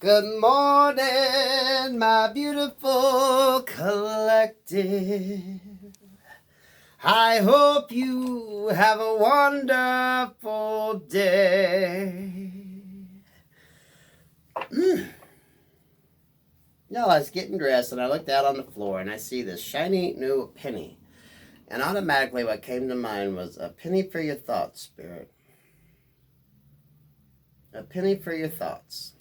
Good morning, my beautiful collective. I hope you have a wonderful day. No, I was getting dressed and I looked out on the floor and I see this shiny new penny. And automatically what came to mind was a penny for your thoughts, Spirit. A penny for your thoughts.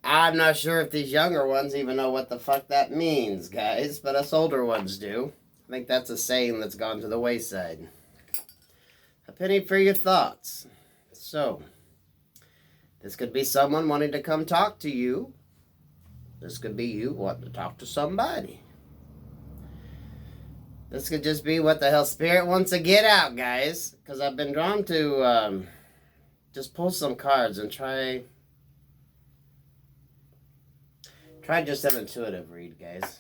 I'm not sure if these younger ones even know what the fuck that means, guys, but us older ones do. I think that's a saying that's gone to the wayside. A penny for your thoughts. So, this could be someone wanting to come talk to you. This could be you wanting to talk to somebody. This could just be what the hell Spirit wants to get out, guys. Because I've been drawn to just pull some cards and try just an intuitive read, guys.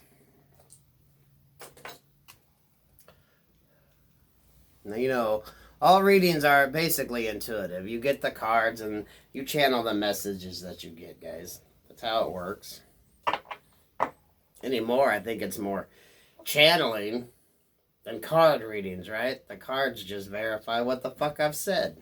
Now, you know, all readings are basically intuitive. You get the cards and you channel the messages that you get, guys. That's how it works. Anymore, I think it's more channeling than card readings, right? The cards just verify what the fuck I've said.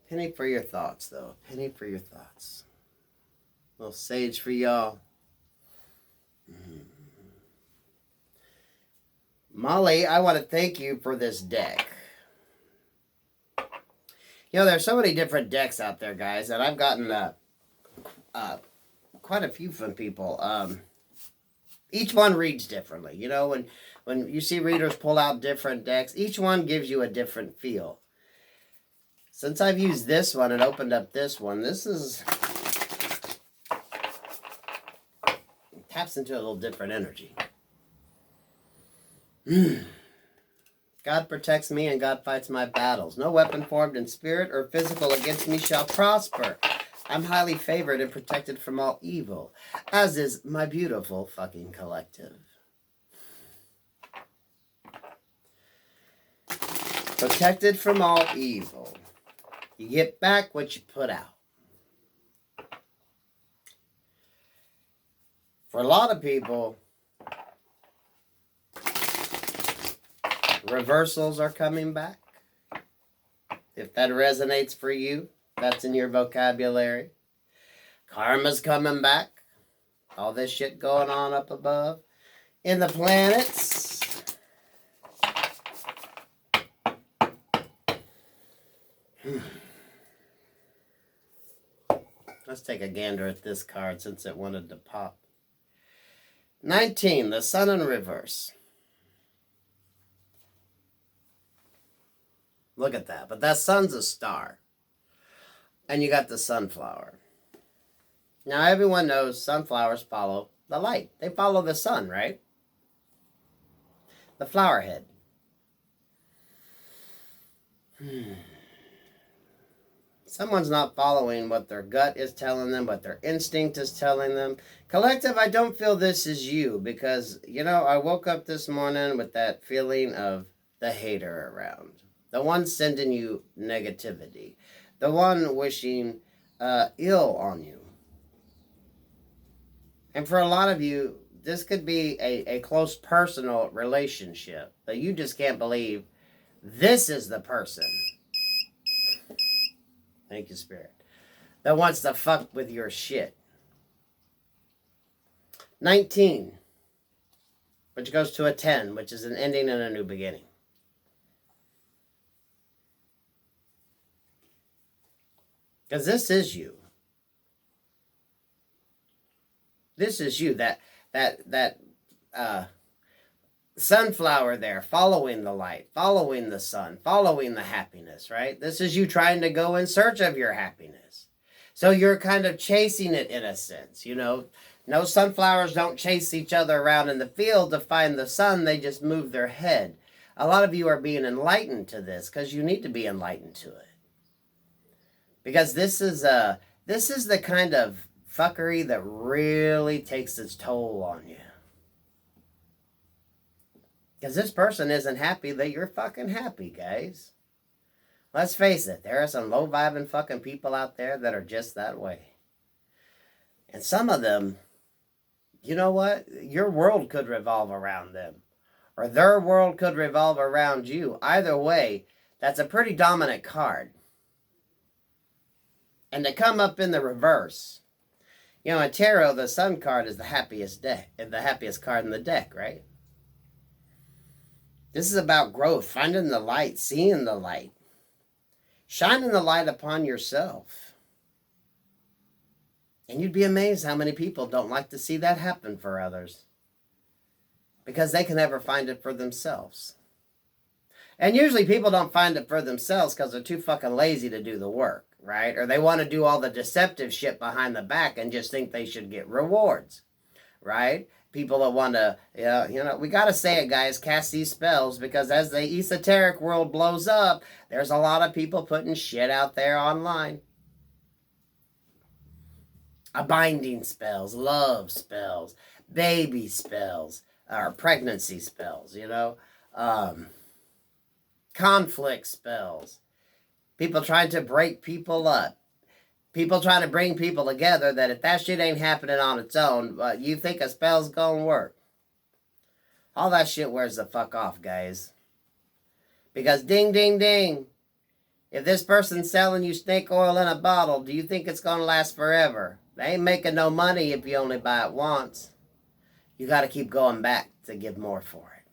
Penny for your thoughts, though. Penny for your thoughts. A little sage for y'all. Molly, I want to thank you for this deck. You know, there's so many different decks out there, guys, and I've gotten quite a few from people. Each one reads differently. You know, when you see readers pull out different decks, each one gives you a different feel. Since I've used this one and opened up this one, this is taps into a little different energy. God protects me and God fights my battles. No weapon formed in spirit or physical against me shall prosper. I'm highly favored and protected from all evil, as is my beautiful fucking collective. Protected from all evil. You get back what you put out. For a lot of people, reversals are coming back. If that resonates for you, that's in your vocabulary. Karma's coming back. All this shit going on up above. In the planets. Let's take a gander at this card since it wanted to pop. 19, the sun in reverse. Look at that. But that sun's a star. And you got the sunflower. Now everyone knows sunflowers follow the light. They follow the sun, right? The flower head. Someone's not following what their gut is telling them, what their instinct is telling them. Collective, I don't feel this is you because, you know, I woke up this morning with that feeling of the hater around. The one sending you negativity. The one wishing ill on you. And for a lot of you, this could be a close personal relationship. But you just can't believe this is the person. Thank you, Spirit. That wants to fuck with your shit. 19. Which goes to a 10, which is an ending and a new beginning. Because this is you. This is you. That sunflower there, following the light, following the sun, following the happiness, right? This is you trying to go in search of your happiness. So you're kind of chasing it in a sense, you know. No, sunflowers don't chase each other around in the field to find the sun. They just move their head. A lot of you are being enlightened to this because you need to be enlightened to it. Because this is the kind of fuckery that really takes its toll on you. Because this person isn't happy that you're fucking happy, guys. Let's face it, there are some low-vibing fucking people out there that are just that way. And some of them, you know what? Your world could revolve around them. Or their world could revolve around you. Either way, that's a pretty dominant card. And to come up in the reverse. You know, in tarot, the Sun card is the happiest card in the deck, right? This is about growth, finding the light, seeing the light. Shining the light upon yourself. And you'd be amazed how many people don't like to see that happen for others. Because they can never find it for themselves. And usually people don't find it for themselves because they're too fucking lazy to do the work, right? Or they want to do all the deceptive shit behind the back and just think they should get rewards, right? People that want to, we got to say it, guys, cast these spells, because as the esoteric world blows up, there's a lot of people putting shit out there online. Binding spells, love spells, baby spells, or pregnancy spells, conflict spells. People trying to break people up. People trying to bring people together that if that shit ain't happening on its own, you think a spell's gonna work. All that shit wears the fuck off, guys. Because ding, ding, ding. If this person's selling you snake oil in a bottle, do you think it's gonna last forever? They ain't making no money if you only buy it once. You gotta keep going back to give more for it.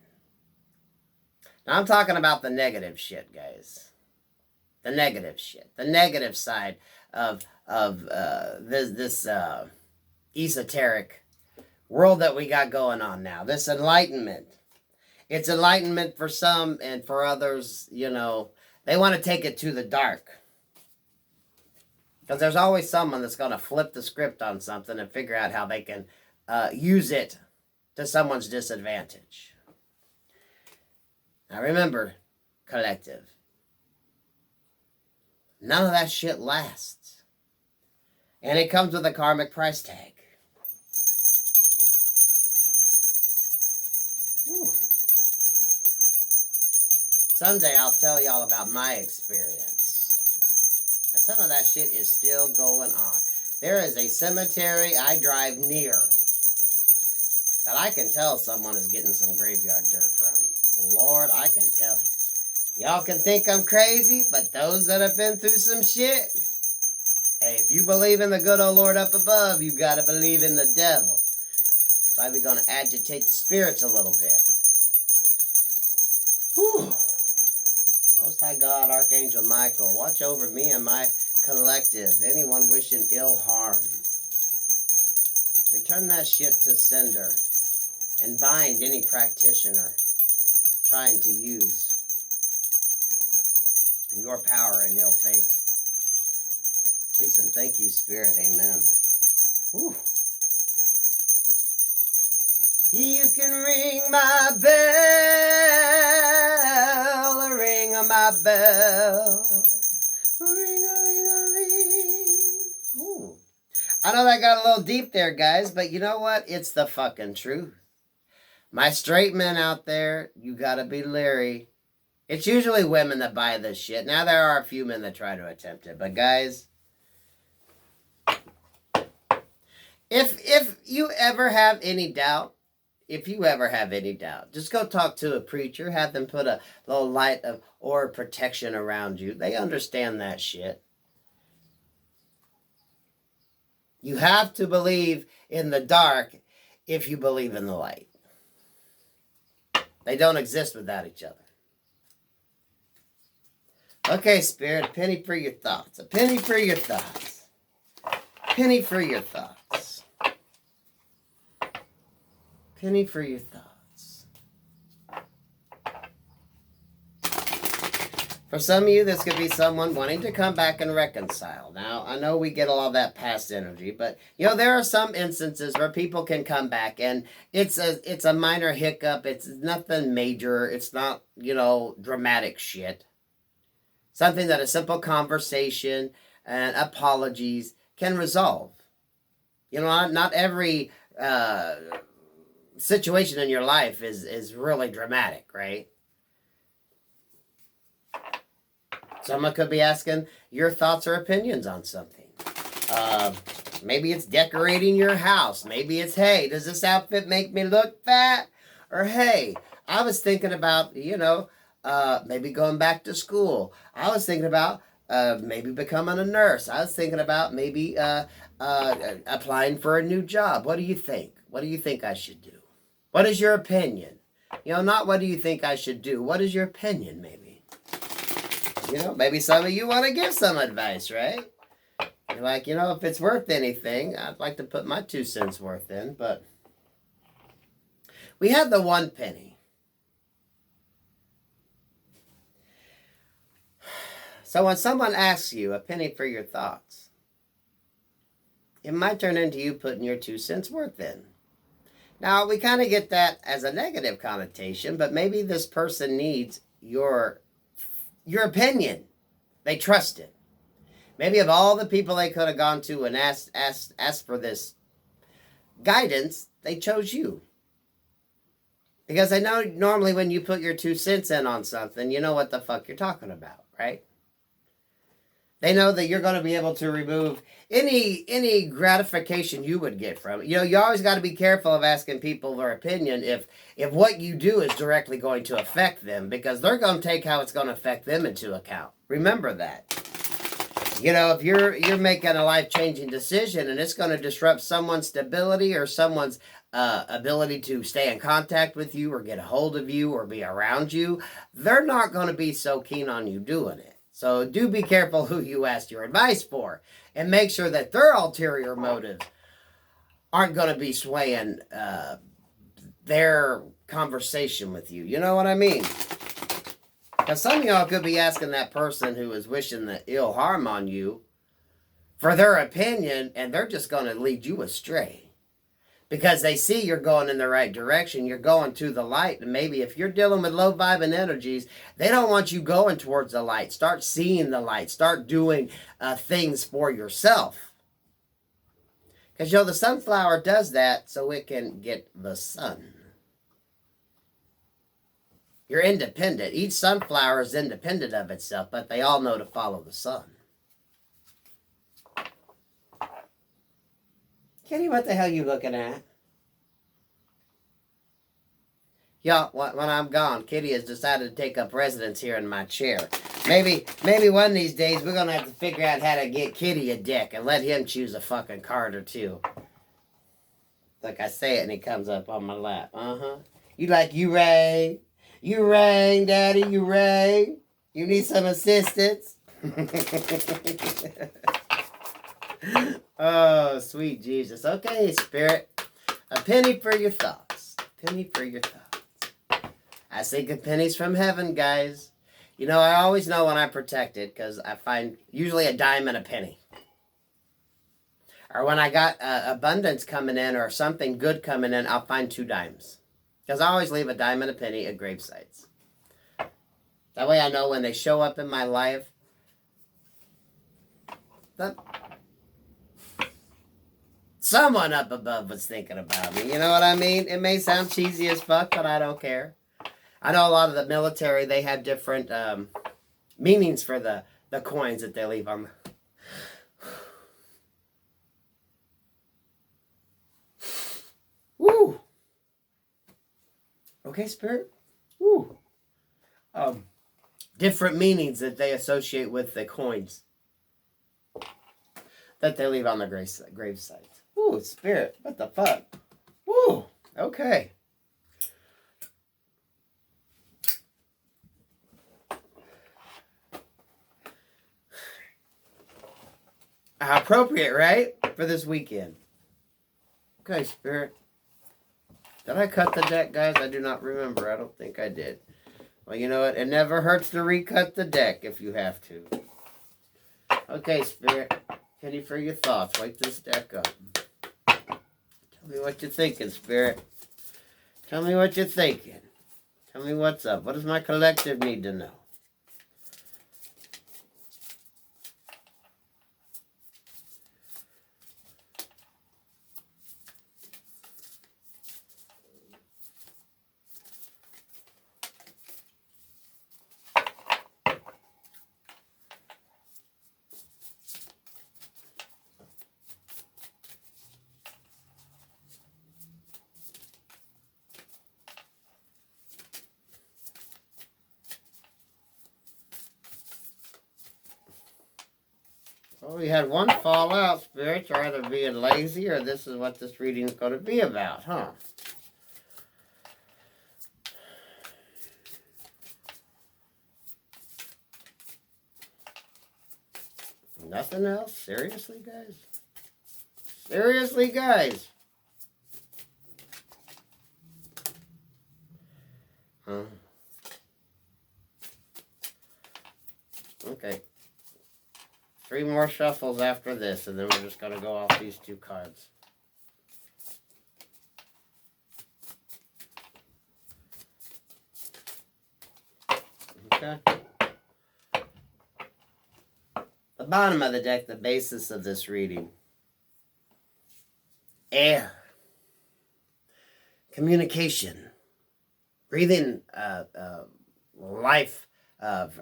Now I'm talking about the negative shit, guys. The negative shit. The negative side of this esoteric world that we got going on now. This enlightenment. It's enlightenment for some, and for others, they want to take it to the dark. Because there's always someone that's going to flip the script on something and figure out how they can use it to someone's disadvantage. Now remember, collective, none of that shit lasts. And it comes with a karmic price tag. Whew. Someday I'll tell y'all about my experience. And some of that shit is still going on. There is a cemetery I drive near that I can tell someone is getting some graveyard dirt from. Lord, I can tell you. Y'all can think I'm crazy, but those that have been through some shit, hey, if you believe in the good old Lord up above, you've got to believe in the devil. So we're going to agitate the spirits a little bit. Whew. Most High God, Archangel Michael, watch over me and my collective. Anyone wishing ill harm, return that shit to sender and bind any practitioner trying to use your power in ill faith. Please and thank you, Spirit. Amen. Whew. You can ring my bell, ring my bell, ring-a-ling-a-ling. Ooh. I know that got a little deep there, guys, but you know what? It's the fucking truth. My straight men out there, you gotta be leery. It's usually women that buy this shit. Now there are a few men that try to attempt it, but guys, if you ever have any doubt, just go talk to a preacher, have them put a little light of aura protection around you. They understand that shit. You have to believe in the dark if you believe in the light. They don't exist without each other. Okay, Spirit, a penny for your thoughts. A penny for your thoughts. Penny for your thoughts. Penny for your thoughts. For some of you, this could be someone wanting to come back and reconcile. Now, I know we get all of that past energy, but, there are some instances where people can come back, and it's a minor hiccup. It's nothing major. It's not, dramatic shit. Something that a simple conversation and apologies can resolve. You know, not every situation in your life is really dramatic, right? Someone could be asking your thoughts or opinions on something. Maybe it's decorating your house. Maybe it's, hey, does this outfit make me look fat? Or, hey, I was thinking about, maybe going back to school. I was thinking about maybe becoming a nurse. I was thinking about maybe applying for a new job. What do you think? What do you think I should do? What is your opinion? Not what do you think I should do. What is your opinion, maybe? Maybe some of you want to give some advice, right? You're like, if it's worth anything, I'd like to put my 2 cents worth in, but we had the 1 penny. So when someone asks you a penny for your thoughts, it might turn into you putting your 2 cents worth in. Now, we kind of get that as a negative connotation, but maybe this person needs your opinion. They trust it. Maybe of all the people they could have gone to and asked for this guidance, they chose you. Because I know normally when you put your 2 cents in on something, you know what the fuck you're talking about, right? They know that you're going to be able to remove any gratification you would get from it. You always got to be careful of asking people their opinion if what you do is directly going to affect them, because they're going to take how it's going to affect them into account. Remember that. If you're making a life-changing decision and it's going to disrupt someone's stability or someone's ability to stay in contact with you or get a hold of you or be around you, they're not going to be so keen on you doing it. So do be careful who you ask your advice for, and make sure that their ulterior motives aren't going to be swaying their conversation with you. You know what I mean? Because some of y'all could be asking that person who is wishing the ill harm on you for their opinion, and they're just going to lead you astray. Because they see you're going in the right direction, you're going to the light, and maybe if you're dealing with low vibing energies, they don't want you going towards the light. Start seeing the light. Start doing things for yourself. Because, the sunflower does that so it can get the sun. You're independent. Each sunflower is independent of itself, but they all know to follow the sun. Kitty, what the hell are you looking at? Yeah, when I'm gone, Kitty has decided to take up residence here in my chair. Maybe one of these days we're going to have to figure out how to get Kitty a deck and let him choose a fucking card or 2. Like I say it and he comes up on my lap. You like, you rang? You rang, Daddy, you rang? You need some assistance? Oh, sweet Jesus. Okay, Spirit. A penny for your thoughts. A penny for your thoughts. I think of pennies from heaven, guys. I always know when I'm protected because I find usually a dime and a penny. Or when I got abundance coming in or something good coming in, I'll find 2 dimes. Because I always leave a dime and a penny at grave sites. That way I know when they show up in my life, that someone up above was thinking about me. You know what I mean? It may sound cheesy as fuck, but I don't care. I know a lot of the military, they have different meanings for the coins that they leave on the... Woo! Okay, Spirit? Woo! Different meanings that they associate with the coins that they leave on the grave sites. Ooh, Spirit, what the fuck? Woo! Okay. How appropriate, right? For this weekend. Okay, Spirit. Did I cut the deck, guys? I do not remember. I don't think I did. Well, you know what? It never hurts to recut the deck if you have to. Okay, Spirit. Penny for your thoughts. Wake this deck up. Tell me what you're thinking, Spirit. Tell me what you're thinking. Tell me what's up. What does my collective need to know? Well, we had one fall out, Spirit. You're either being lazy or this is what this reading is going to be about, huh? Nothing else? Seriously, guys? Seriously, guys? Huh? Okay. 3 more shuffles after this, and then we're just going to go off these 2 cards. Okay. The bottom of the deck, the basis of this reading. Air. Communication. Breathing life of...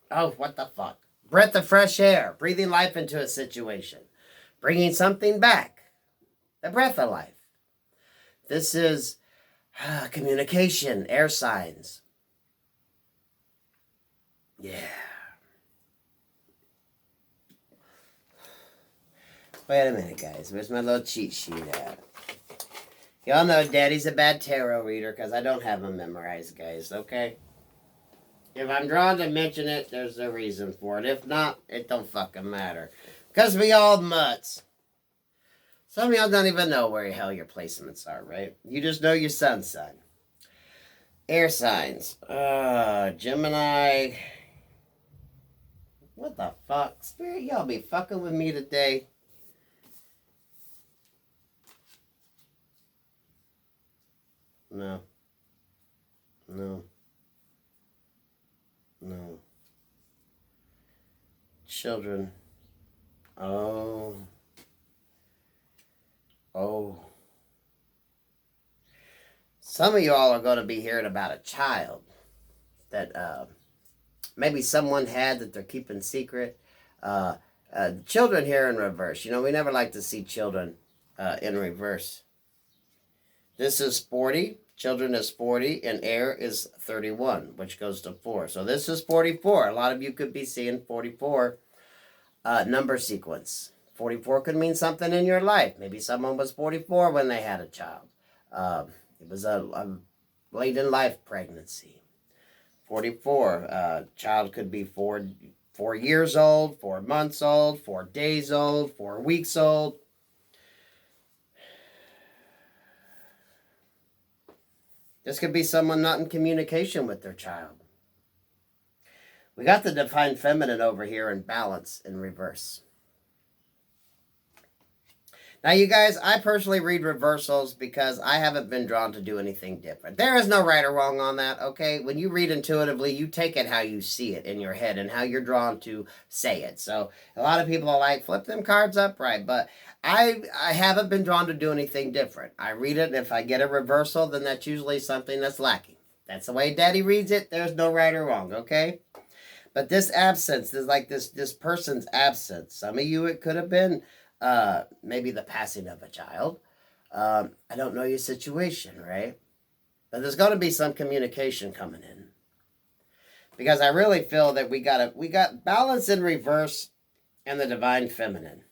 oh, what the fuck? Breath of fresh air. Breathing life into a situation. Bringing something back. The breath of life. This is communication. Air signs. Yeah. Wait a minute, guys. Where's my little cheat sheet at? Y'all know Daddy's a bad tarot reader because I don't have them memorized, guys, okay? If I'm drawn to mention it, there's a reason for it. If not, it don't fucking matter. Because we all mutts. Some of y'all don't even know where the hell your placements are, right? You just know your sun sign. Air signs. Gemini. What the fuck? Spirit, y'all be fucking with me today. No. No. No. Children. Oh. Oh. Some of y'all are going to be hearing about a child that maybe someone had that they're keeping secret. Children here in reverse. You know, we never like to see children in reverse. This is 40. Children is 40. And air is 31, which goes to 4. So this is 44. A lot of you could be seeing 44 number sequence. 44 could mean something in your life. Maybe someone was 44 when they had a child. It was a late in life pregnancy. 44. Child could be 4 years old, 4 months old, 4 days old, 4 weeks old. This could be someone not in communication with their child. We got the divine feminine over here in balance in reverse. Now, you guys, I personally read reversals because I haven't been drawn to do anything different. There is no right or wrong on that, okay? When you read intuitively, you take it how you see it in your head and how you're drawn to say it. So a lot of people are like, flip them cards upright, but I haven't been drawn to do anything different. I read it, and if I get a reversal, then that's usually something that's lacking. That's the way Daddy reads it. There's no right or wrong, okay? But this absence is like this person's absence. Some of you, it could have been maybe the passing of a child. I don't know your situation, right? But there's going to be some communication coming in. Because I really feel that we got balance in reverse and the divine feminine.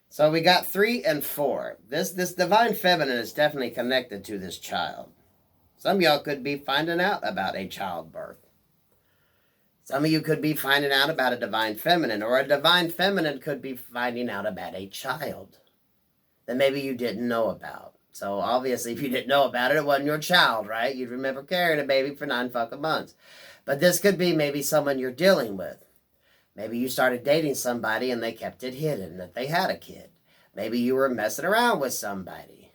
So we got 3 and 4. This divine feminine is definitely connected to this child. Some of y'all could be finding out about a childbirth. Some of you could be finding out about a divine feminine, or a divine feminine could be finding out about a child that maybe you didn't know about. So obviously, if you didn't know about it, it wasn't your child, right? You'd remember carrying a baby for 9 fucking months. But this could be maybe someone you're dealing with. Maybe you started dating somebody and they kept it hidden that they had a kid. Maybe you were messing around with somebody.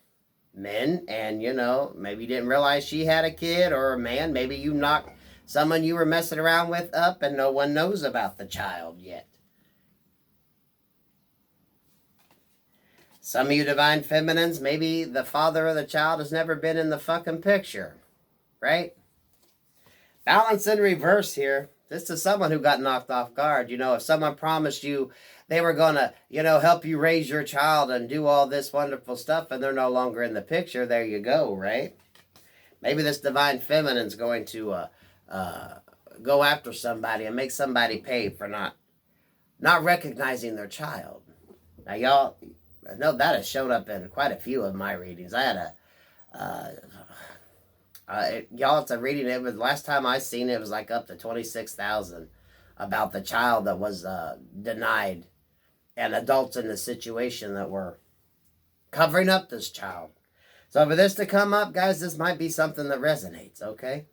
Men, and you know, maybe you didn't realize she had a kid, or a man, maybe you knocked someone you were messing around with up and no one knows about the child yet. Some of you divine feminines, maybe the father of the child has never been in the fucking picture, right? Balance in reverse here. This is someone who got knocked off guard. You know, if someone promised you they were going to, you know, help you raise your child and do all this wonderful stuff and they're no longer in the picture, there you go, right? Maybe this divine feminine's going to go after somebody and make somebody pay for not not recognizing their child. Now, y'all, I know that has shown up in quite a few of my readings. I had y'all, it's a reading. It was last time I seen it, it was like up to 26,000 about the child that was denied, and adults in the situation that were covering up this child. So for this to come up, guys, this might be something that resonates, okay?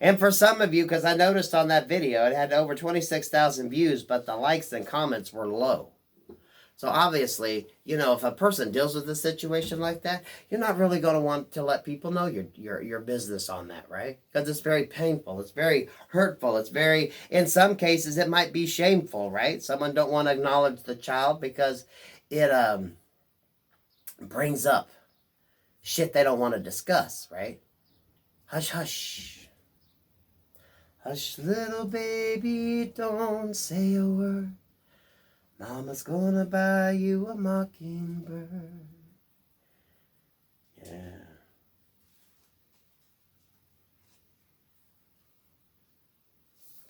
And for some of you, because I noticed on that video, it had over 26,000 views, but the likes and comments were low. So obviously, you know, if a person deals with a situation like that, you're not really going to want to let people know your business on that, right? Because it's very painful. It's very hurtful. It's very, in some cases, it might be shameful, right? Someone don't want to acknowledge the child because it brings up shit they don't want to discuss, right? Hush, hush. Hush, little baby, don't say a word. Mama's gonna buy you a mockingbird. Yeah.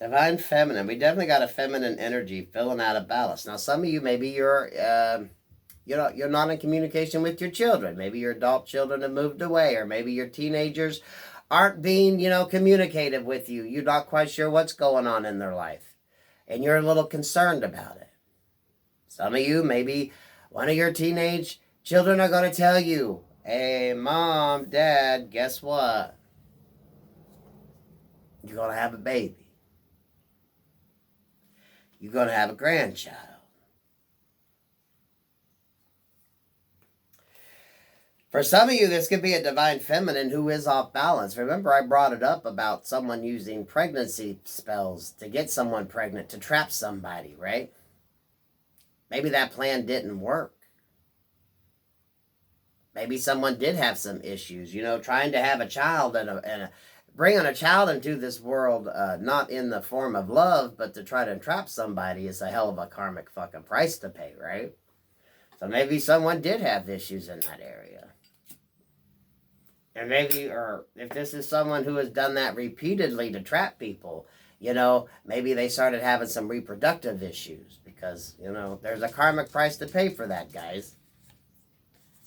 Divine feminine. We definitely got a feminine energy filling out of ballast. Now, some of you, maybe you're not in communication with your children. Maybe your adult children have moved away, or maybe your teenagers aren't being, communicative with you. You're not quite sure what's going on in their life, and you're a little concerned about it. Some of you, maybe one of your teenage children are going to tell you, hey, mom, dad, guess what? You're going to have a baby. You're going to have a grandchild. For some of you, this could be a divine feminine who is off balance. Remember, I brought it up about someone using pregnancy spells to get someone pregnant, to trap somebody, right? Maybe that plan didn't work. Maybe someone did have some issues, trying to have a child and bringing a child into this world, not in the form of love, but to try to entrap somebody is a hell of a karmic fucking price to pay, right? So maybe someone did have issues in that area. And maybe, or if this is someone who has done that repeatedly to trap people, maybe they started having some reproductive issues because, there's a karmic price to pay for that, guys.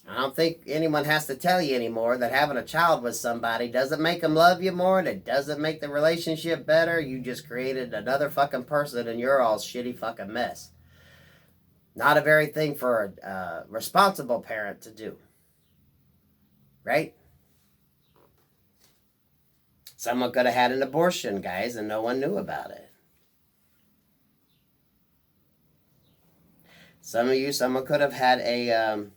I don't think anyone has to tell you anymore that having a child with somebody doesn't make them love you more, and it doesn't make the relationship better. You just created another fucking person, and you're all shitty fucking mess. Not a very thing for a responsible parent to do. Right? Someone could have had an abortion, guys, and no one knew about it. Someone could have had a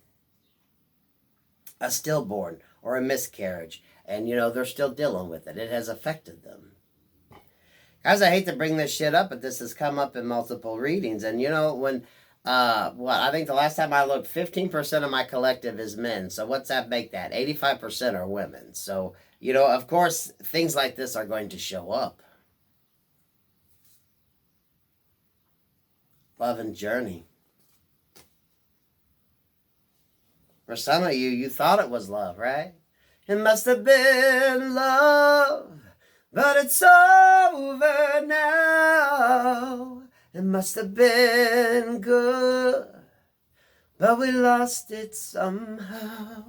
stillborn or a miscarriage, and they're still dealing with it. It has affected them. Guys, I hate to bring this shit up, but this has come up in multiple readings, and when I think the last time I looked, 15% of my collective is men. So what's that make that? 85% are women. So, of course, things like this are going to show up. Love and journey. For some of you, you thought it was love, right? It must have been love, but it's over now. It must have been good, but we lost it somehow.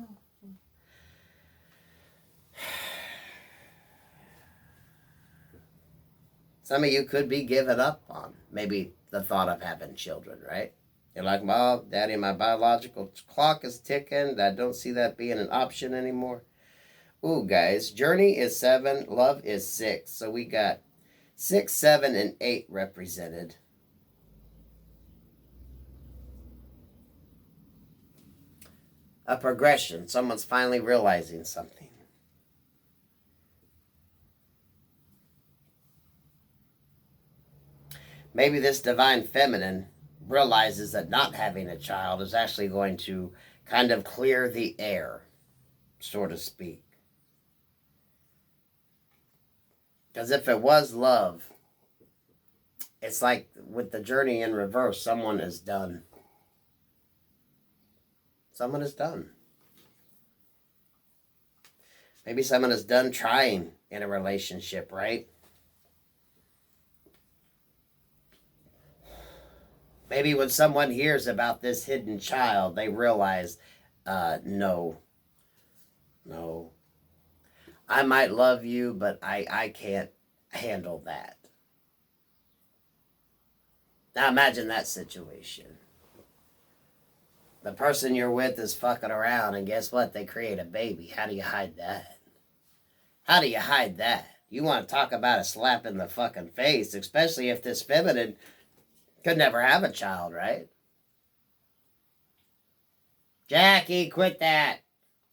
Some of you could be giving up on maybe the thought of having children, right? You're like, well, Daddy, my biological clock is ticking. I don't see that being an option anymore. Ooh, guys, journey is 7, love is 6. So we got 6, 7, and 8 represented. A progression. Someone's finally realizing something. Maybe this divine feminine realizes that not having a child is actually going to kind of clear the air, so to speak. Because if it was love, it's like with the journey in reverse, someone is done. Someone is done. Maybe someone is done trying in a relationship, right? Maybe when someone hears about this hidden child, they realize, no, no. I might love you, but I can't handle that. Now imagine that situation. The person you're with is fucking around, and guess what? They create a baby. How do you hide that? How do you hide that? You want to talk about a slap in the fucking face, especially if this feminine could never have a child, right? Jackie, quit that.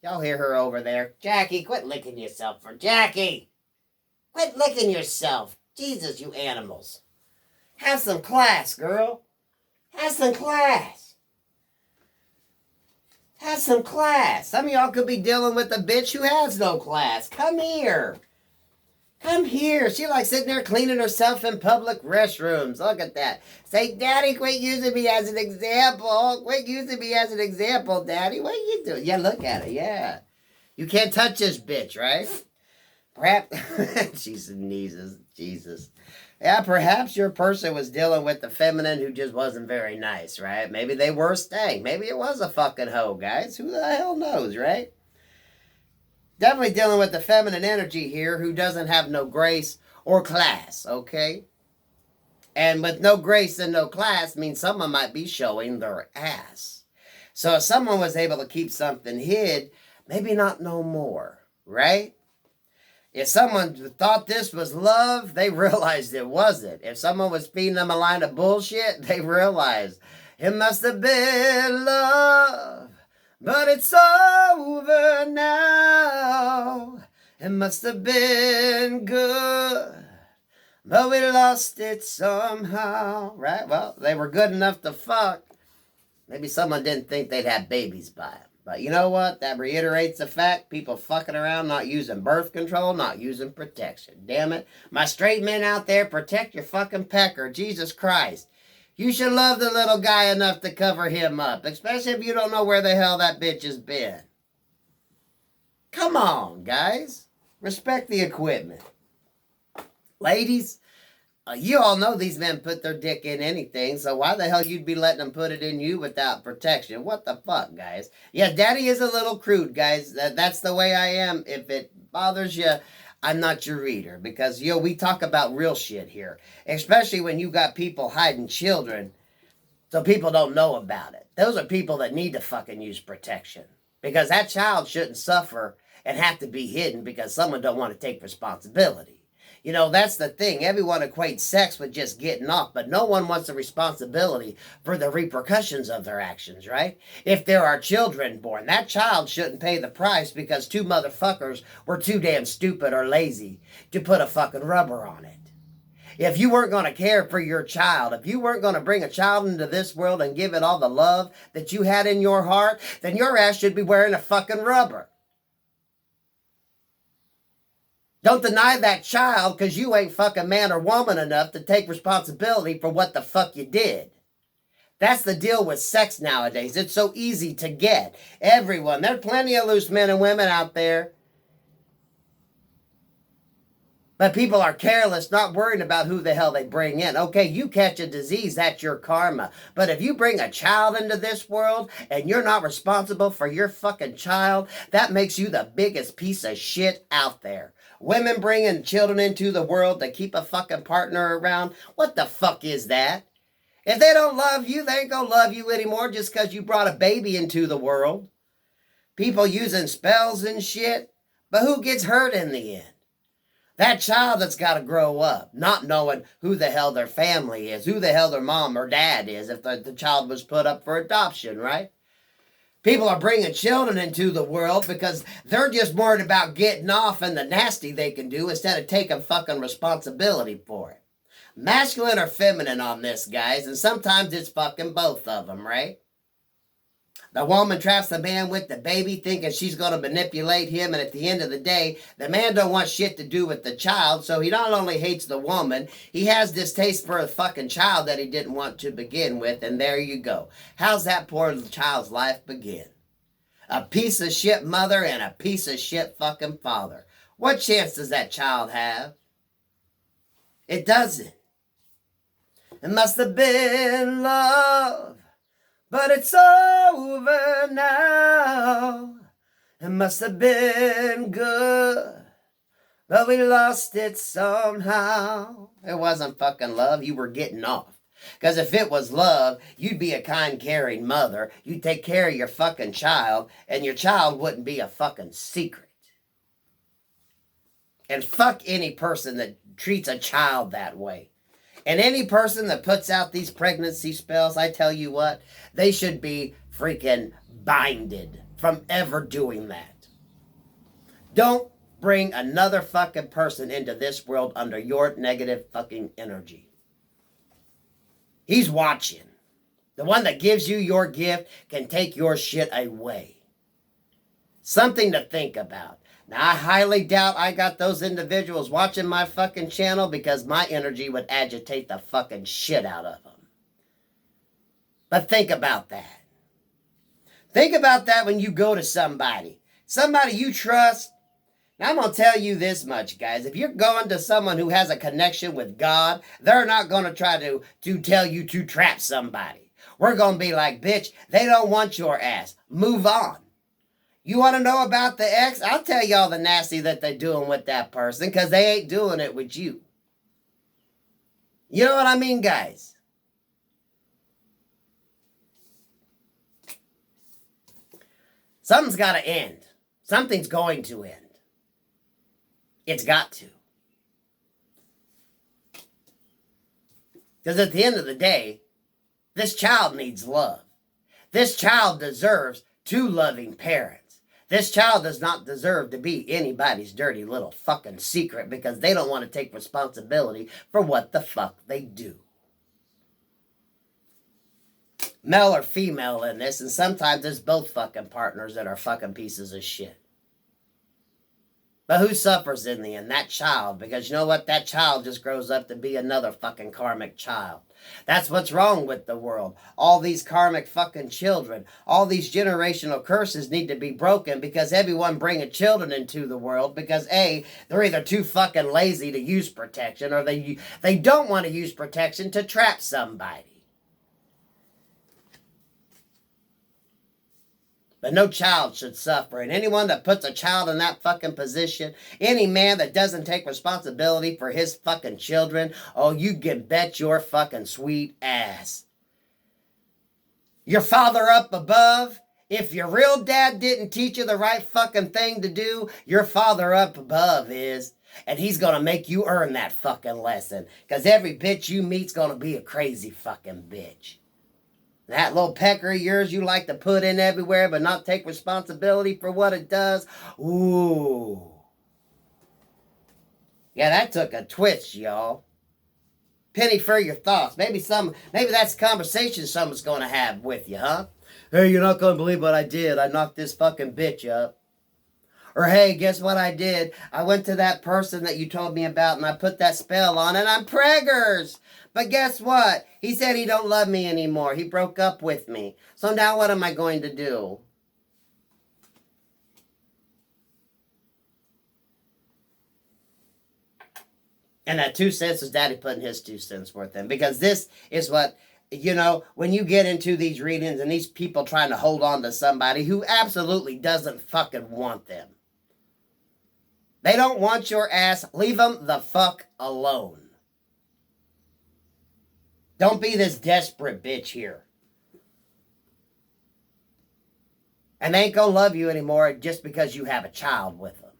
Y'all hear her over there. Jackie, quit licking yourself for Jackie. Quit licking yourself. Jesus, you animals. Have some class, girl. Have some class. Have some class. Some of y'all could be dealing with a bitch who has no class. Come here. Come here. She like sitting there cleaning herself in public restrooms. Look at that. Say, Daddy, quit using me as an example. Quit using me as an example, Daddy. What are you doing? Yeah, look at it. Yeah. You can't touch this bitch, right? Perhaps. She sneezes. Jesus. Yeah, perhaps your person was dealing with the feminine who just wasn't very nice, right? Maybe they were a stank. Maybe it was a fucking hoe, guys. Who the hell knows, right? Definitely dealing with the feminine energy here who doesn't have no grace or class, okay? And with no grace and no class means someone might be showing their ass. So if someone was able to keep something hid, maybe not no more, right? If someone thought this was love, they realized it wasn't. If someone was feeding them a line of bullshit, they realized it must have been love. But it's over now. It must have been good, but we lost it somehow. Right? Well, they were good enough to fuck. Maybe someone didn't think they'd have babies by them. But you know what? That reiterates the fact people fucking around, not using birth control, not using protection. Damn it. My straight men out there, protect your fucking pecker. Jesus Christ. You should love the little guy enough to cover him up, especially if you don't know where the hell that bitch has been. Come on, guys. Respect the equipment. Ladies, you all know these men put their dick in anything, so why the hell you'd be letting them put it in you without protection? What the fuck, guys? Yeah, Daddy is a little crude, guys. That's the way I am. If it bothers you, I'm not your reader, because, we talk about real shit here, especially when you got people hiding children so people don't know about it. Those are people that need to fucking use protection, because that child shouldn't suffer and have to be hidden because someone don't want to take responsibility. That's the thing. Everyone equates sex with just getting off, but no one wants the responsibility for the repercussions of their actions, right? If there are children born, that child shouldn't pay the price because two motherfuckers were too damn stupid or lazy to put a fucking rubber on it. If you weren't going to care for your child, if you weren't going to bring a child into this world and give it all the love that you had in your heart, then your ass should be wearing a fucking rubber. Don't deny that child because you ain't fucking man or woman enough to take responsibility for what the fuck you did. That's the deal with sex nowadays. It's so easy to get. Everyone. There are plenty of loose men and women out there. But people are careless, not worrying about who the hell they bring in. Okay, you catch a disease, that's your karma. But if you bring a child into this world and you're not responsible for your fucking child, that makes you the biggest piece of shit out there. Women bringing children into the world to keep a fucking partner around, what the fuck is that? If they don't love you, they ain't gonna love you anymore just because you brought a baby into the world. People using spells and shit, but who gets hurt in the end? That child that's got to grow up, not knowing who the hell their family is, who the hell their mom or dad is, if the child was put up for adoption, right? People are bringing children into the world because they're just worried about getting off and the nasty they can do instead of taking fucking responsibility for it. Masculine or feminine on this, guys, and sometimes it's fucking both of them, right? The woman traps the man with the baby thinking she's going to manipulate him, and at the end of the day, the man don't want shit to do with the child, so he not only hates the woman, he has distaste for a fucking child that he didn't want to begin with, and there you go. How's that poor child's life begin? A piece of shit mother and a piece of shit fucking father. What chance does that child have? It doesn't. It must have been love, but it's over now. It must have been good, but we lost it somehow. It wasn't fucking love. You were getting off. Because if it was love, you'd be a kind, caring mother. You'd take care of your fucking child, and your child wouldn't be a fucking secret. And fuck any person that treats a child that way. And any person that puts out these pregnancy spells, I tell you what, they should be freaking binded from ever doing that. Don't bring another fucking person into this world under your negative fucking energy. He's watching. The one that gives you your gift can take your shit away. Something to think about. Now, I highly doubt I got those individuals watching my fucking channel because my energy would agitate the fucking shit out of them. But think about that. Think about that when you go to somebody. Somebody you trust. Now, I'm going to tell you this much, guys. If you're going to someone who has a connection with God, they're not going to try to tell you to trap somebody. We're going to be like, bitch, they don't want your ass. Move on. You want to know about the ex? I'll tell y'all the nasty that they're doing with that person because they ain't doing it with you. You know what I mean, guys? Something's got to end. Something's going to end. It's got to. Because at the end of the day, this child needs love. This child deserves two loving parents. This child does not deserve to be anybody's dirty little fucking secret because they don't want to take responsibility for what the fuck they do. Male or female in this, and sometimes there's both fucking partners that are fucking pieces of shit. But who suffers in the end? That child. Because you know what? That child just grows up to be another fucking karmic child. That's what's wrong with the world. All these karmic fucking children. All these generational curses need to be broken because everyone bringing children into the world because A, they're either too fucking lazy to use protection or they don't want to use protection to trap somebody. But no child should suffer. And anyone that puts a child in that fucking position, any man that doesn't take responsibility for his fucking children, oh, you can bet your fucking sweet ass. Your father up above, if your real dad didn't teach you the right fucking thing to do, your father up above is. And he's going to make you earn that fucking lesson. Because every bitch you meet's going to be a crazy fucking bitch. That little pecker of yours you like to put in everywhere but not take responsibility for what it does. Ooh. Yeah, that took a twist, y'all. Penny for your thoughts. Maybe that's a conversation someone's going to have with you, huh? Hey, you're not going to believe what I did. I knocked this fucking bitch up. Or, hey, guess what I did? I went to that person that you told me about and I put that spell on and I'm preggers. But guess what? He said he don't love me anymore. He broke up with me. So now what am I going to do? And that 2 cents is Daddy putting his 2 cents worth in. Because this is what, you know, when you get into these readings and these people trying to hold on to somebody who absolutely doesn't fucking want them. They don't want your ass. Leave them the fuck alone. Don't be this desperate bitch here. And they ain't gonna love you anymore just because you have a child with them.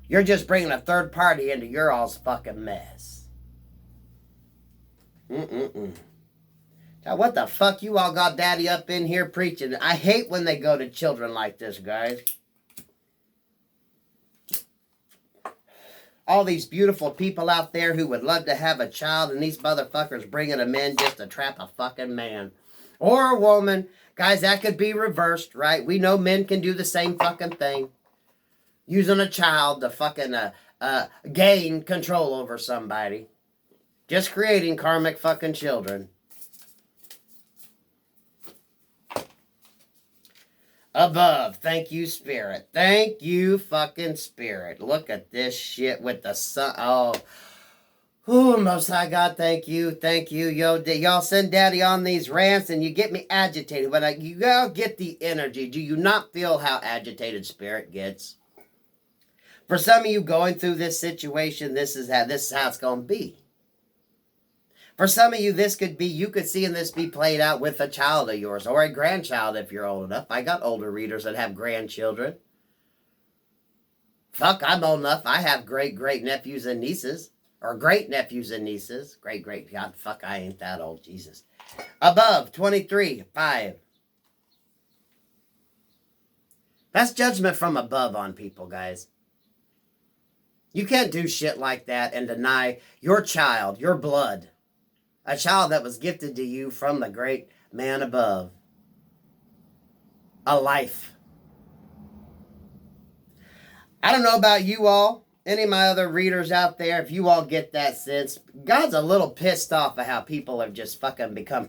You're just bringing a third party into your all's fucking mess. Now what the fuck you all got Daddy up in here preaching? I hate when they go to children like this, guys. All these beautiful people out there who would love to have a child, and these motherfuckers bringing them in just to trap a fucking man. Or a woman. Guys, that could be reversed, right? We know men can do the same fucking thing. Using a child to fucking gain control over somebody. Just creating karmic fucking children. Above. Thank you, Spirit. Thank you, fucking Spirit. Look at this shit with the sun. Oh. Oh, Most High God, thank you, thank you. Yo, y'all send Daddy on these rants and you get me agitated. But you all get the energy. Do you not feel how agitated Spirit gets? For some of you going through this situation, this is how it's going to be. For some of you, this could be, you could see this be played out with a child of yours or a grandchild if you're old enough. I got older readers that have grandchildren. Fuck, I'm old enough. I have great nephews and nieces. Or great nephews and nieces. Great, God, fuck, I ain't that old, Jesus. Above, 23, 5. That's judgment from above on people, guys. You can't do shit like that and deny your child, your blood. A child that was gifted to you from the great man above. A life. I don't know about you all. Any of my other readers out there, if you all get that sense, God's a little pissed off at how people have just fucking become